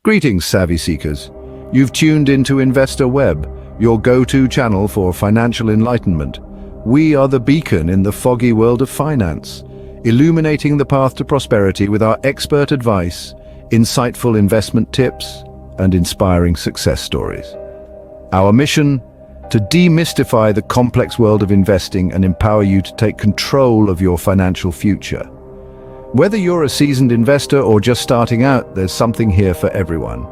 Greetings, savvy seekers. You've tuned into Investor Web, your go-to channel for financial enlightenment. We are the beacon in the foggy world of finance, illuminating the path to prosperity with our expert advice, insightful investment tips, and inspiring success stories. Our mission: to demystify the complex world of investing and empower you to take control of your financial future. Whether you're a seasoned investor or just starting out, there's something here for everyone.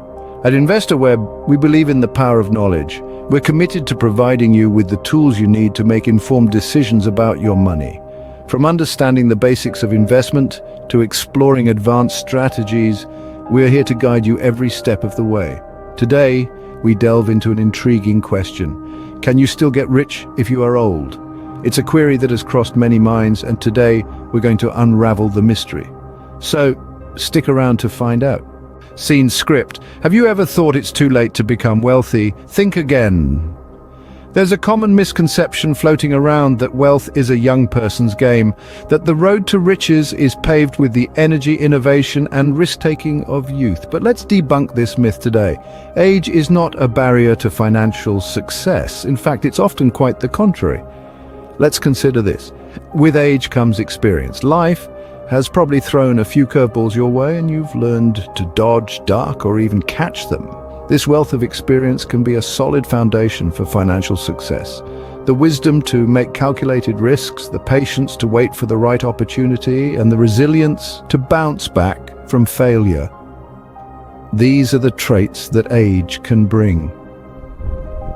At Investor Web, we believe in the power of knowledge. We're committed to providing you with the tools you need to make informed decisions about your money. From understanding the basics of investment to exploring advanced strategies, we're here to guide you every step of the way. Today, we delve into an intriguing question. Can you still get rich if you are old? It's a query that has crossed many minds, and today we're going to unravel the mystery. So, stick around to find out. Scene script. Have you ever thought it's too late to become wealthy? Think again. There's a common misconception floating around that wealth is a young person's game, that the road to riches is paved with the energy, innovation, and risk-taking of youth. But let's debunk this myth today. Age is not a barrier to financial success. In fact, it's often quite the contrary. Let's consider this. With age comes experience. Life has probably thrown a few curveballs your way, and you've learned to dodge, duck, or even catch them. This wealth of experience can be a solid foundation for financial success. The wisdom to make calculated risks, the patience to wait for the right opportunity, and the resilience to bounce back from failure. These are the traits that age can bring.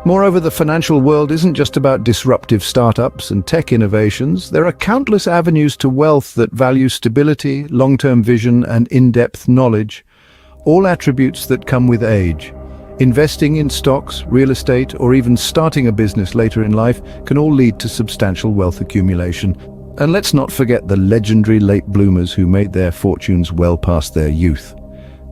Moreover, the financial world isn't just about disruptive startups and tech innovations. There are countless avenues to wealth that value stability, long-term vision, and in-depth knowledge, all attributes that come with age. Investing in stocks, real estate, or even starting a business later in life can all lead to substantial wealth accumulation. And let's not forget the legendary late bloomers who made their fortunes well past their youth.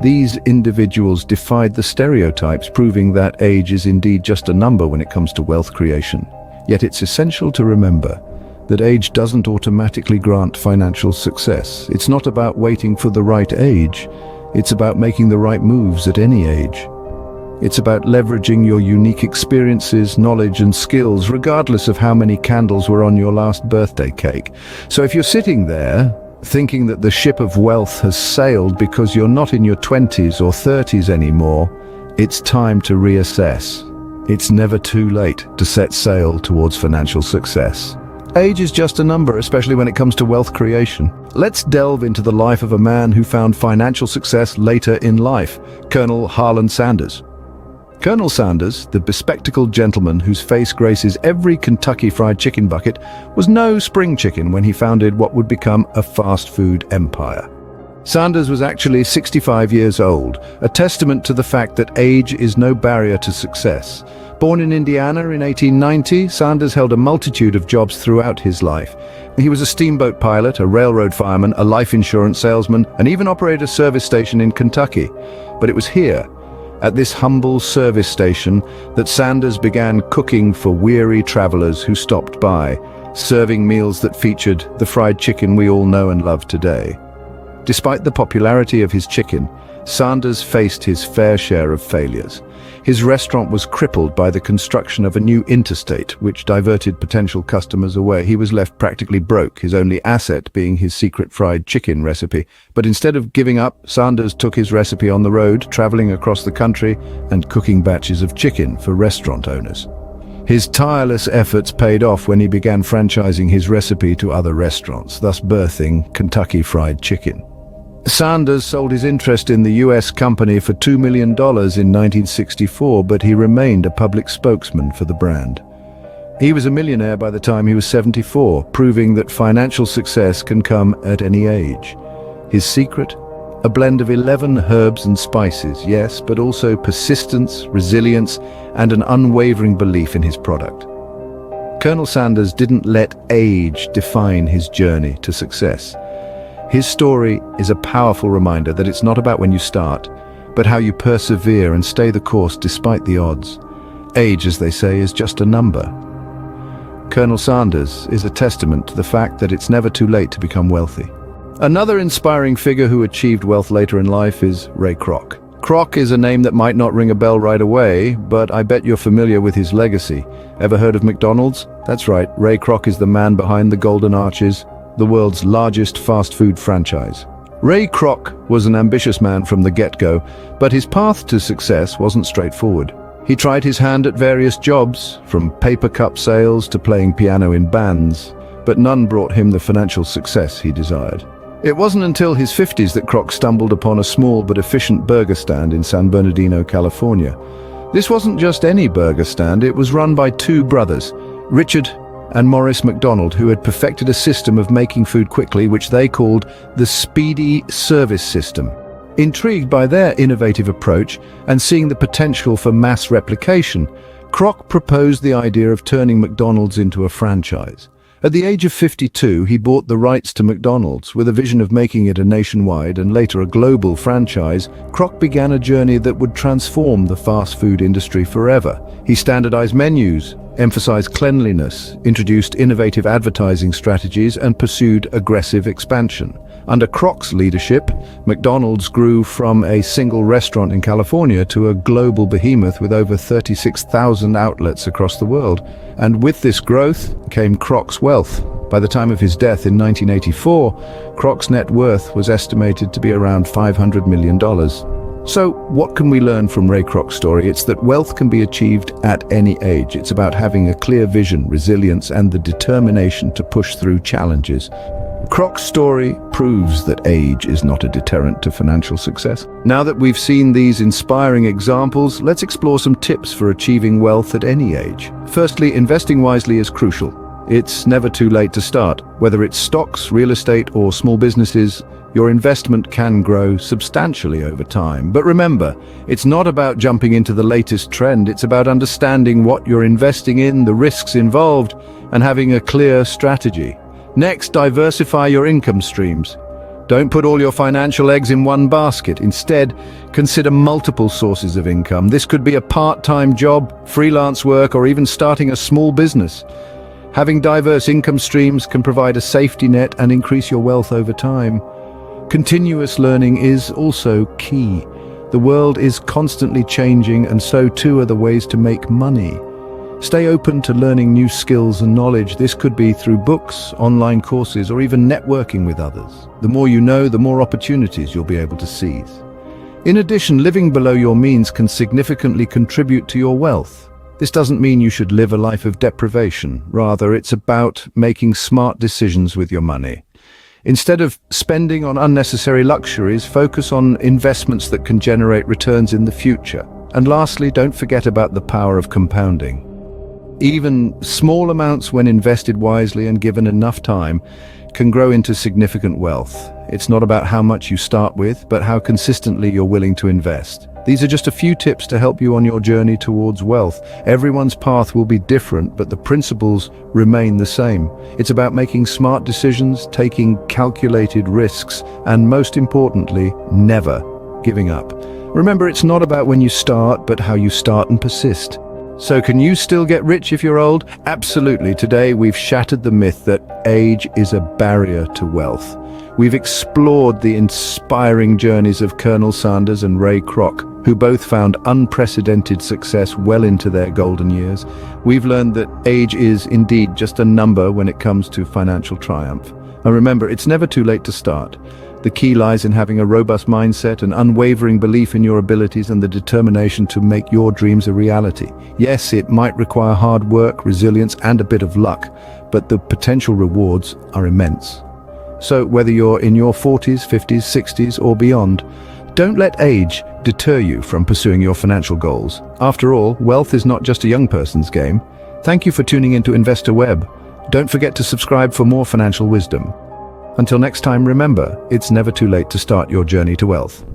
These individuals defied the stereotypes, proving that age is indeed just a number when it comes to wealth creation. Yet it's essential to remember that age doesn't automatically grant financial success. It's not about waiting for the right age. It's about making the right moves at any age. It's about leveraging your unique experiences, knowledge, and skills, regardless of how many candles were on your last birthday cake. So if you're sitting there thinking that the ship of wealth has sailed because you're not in your 20s or 30s anymore, it's time to reassess. It's never too late to set sail towards financial success. Age is just a number, especially when it comes to wealth creation. Let's delve into the life of a man who found financial success later in life, Colonel Harlan Sanders. Colonel Sanders, the bespectacled gentleman whose face graces every Kentucky Fried Chicken bucket, was no spring chicken when he founded what would become a fast food empire. Sanders was actually 65 years old, a testament to the fact that age is no barrier to success. Born in Indiana in 1890, Sanders held a multitude of jobs throughout his life. He was a steamboat pilot, a railroad fireman, a life insurance salesman, and even operated a service station in Kentucky. But it was here, at this humble service station, that Sanders began cooking for weary travelers who stopped by, serving meals that featured the fried chicken we all know and love today. Despite the popularity of his chicken, Sanders faced his fair share of failures. His restaurant was crippled by the construction of a new interstate, which diverted potential customers away. He was left practically broke, his only asset being his secret fried chicken recipe. But instead of giving up, Sanders took his recipe on the road, traveling across the country and cooking batches of chicken for restaurant owners. His tireless efforts paid off when he began franchising his recipe to other restaurants, thus birthing Kentucky Fried Chicken. Sanders sold his interest in the U.S. company for $2 million in 1964, but he remained a public spokesman for the brand. He was a millionaire by the time he was 74, proving that financial success can come at any age. His secret? A blend of 11 herbs and spices, yes, but also persistence, resilience, and an unwavering belief in his product. Colonel Sanders didn't let age define his journey to success. His story is a powerful reminder that it's not about when you start, but how you persevere and stay the course despite the odds. Age, as they say, is just a number. Colonel Sanders is a testament to the fact that it's never too late to become wealthy. Another inspiring figure who achieved wealth later in life is Ray Kroc. Kroc is a name that might not ring a bell right away, but I bet you're familiar with his legacy. Ever heard of McDonald's? That's right, Ray Kroc is the man behind the Golden Arches, the world's largest fast food franchise. Ray Kroc was an ambitious man from the get-go, but his path to success wasn't straightforward. He tried his hand at various jobs, from paper cup sales to playing piano in bands, but none brought him the financial success he desired. It wasn't until his 50s that Kroc stumbled upon a small but efficient burger stand in San Bernardino, California. This wasn't just any burger stand, it was run by two brothers, Richard and Maurice McDonald, who had perfected a system of making food quickly which they called the Speedy Service System. Intrigued by their innovative approach and seeing the potential for mass replication, Kroc proposed the idea of turning McDonald's into a franchise. At the age of 52, he bought the rights to McDonald's. With a vision of making it a nationwide and later a global franchise, Kroc began a journey that would transform the fast food industry forever. He standardized menus, emphasized cleanliness, introduced innovative advertising strategies, and pursued aggressive expansion. Under Kroc's leadership, McDonald's grew from a single restaurant in California to a global behemoth with over 36,000 outlets across the world. And with this growth came Kroc's wealth. By the time of his death in 1984, Kroc's net worth was estimated to be around $500 million. So, what can we learn from Ray Kroc's story? It's that wealth can be achieved at any age. It's about having a clear vision, resilience, and the determination to push through challenges. Kroc's story proves that age is not a deterrent to financial success. Now that we've seen these inspiring examples, let's explore some tips for achieving wealth at any age. Firstly, investing wisely is crucial. It's never too late to start. Whether it's stocks, real estate, or small businesses, your investment can grow substantially over time. But remember, it's not about jumping into the latest trend. It's about understanding what you're investing in, the risks involved, and having a clear strategy. Next, diversify your income streams. Don't put all your financial eggs in one basket. Instead, consider multiple sources of income. This could be a part-time job, freelance work, or even starting a small business. Having diverse income streams can provide a safety net and increase your wealth over time. Continuous learning is also key. The world is constantly changing, and so too are the ways to make money. Stay open to learning new skills and knowledge. This could be through books, online courses, or even networking with others. The more you know, the more opportunities you'll be able to seize. In addition, living below your means can significantly contribute to your wealth. This doesn't mean you should live a life of deprivation. Rather, it's about making smart decisions with your money. Instead of spending on unnecessary luxuries, focus on investments that can generate returns in the future. And lastly, don't forget about the power of compounding. Even small amounts, when invested wisely and given enough time, can grow into significant wealth. It's not about how much you start with, but how consistently you're willing to invest. These are just a few tips to help you on your journey towards wealth. Everyone's path will be different, but the principles remain the same. It's about making smart decisions, taking calculated risks, and most importantly, never giving up. Remember, it's not about when you start, but how you start and persist. So can you still get rich if you're old? Absolutely. Today we've shattered the myth that age is a barrier to wealth. We've explored the inspiring journeys of Colonel Sanders and Ray Kroc, who both found unprecedented success well into their golden years. We've learned that age is indeed just a number when it comes to financial triumph. And remember, it's never too late to start. The key lies in having a robust mindset, an unwavering belief in your abilities, and the determination to make your dreams a reality. Yes, it might require hard work, resilience, and a bit of luck, but the potential rewards are immense. So whether you're in your 40s, 50s, 60s, or beyond, don't let age deter you from pursuing your financial goals. After all, wealth is not just a young person's game. Thank you for tuning into Investor Web. Don't forget to subscribe for more financial wisdom. Until next time, remember, it's never too late to start your journey to wealth.